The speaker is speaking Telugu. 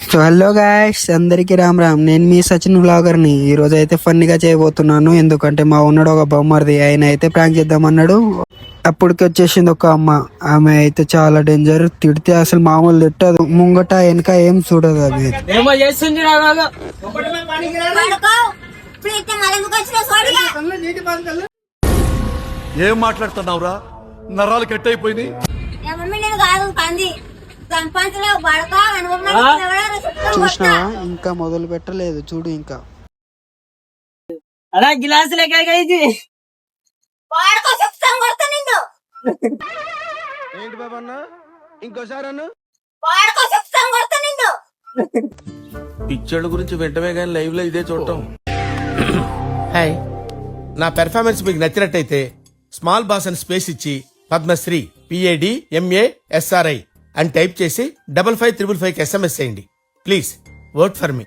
సో హలో గాయ్స్, అందరికీ రామ్ రామ్. నేను మీ సచిన్ వ్లాగర్ని. ఈ రోజు అయితే ఫన్నీగా చేయబోతున్నాను. ఎందుకంటే మా ఉన్నాడు ఒక బొమ్మరిది, ఆయన అయితే ప్రాంక్ చేద్దామన్నాడు. అప్పటికి వచ్చేసింది ఒక అమ్మ. ఆమె అయితే చాలా డేంజర్. తిడితే అసలు మామూలు తిట్టదు. ముంగట వెనక ఏం చూడదు. ఆమె ఏం మాట్లాడుతున్నావురా? నరాలు కట్ అయిపోయింది. చూసినావా, ఇంకా మొదలు పెట్టలేదు చూడు. ఇంకా అలా గిలాసు లెక్క ఏంటి బాబా అన్న, ఇంకోసారి అన్న పిక్చర్ల గురించి వెంటనే కానీ లైవ్ లో ఇదే చూడటం. హాయ్, నా పెర్ఫార్మెన్స్ మీకు నచ్చినట్టయితే స్మాల్ బాస్ అని స్పేస్ ఇచ్చి పద్మశ్రీ PADMASRI అని టైప్ చేసి 5555 SMS చేయండి. Please vote for me.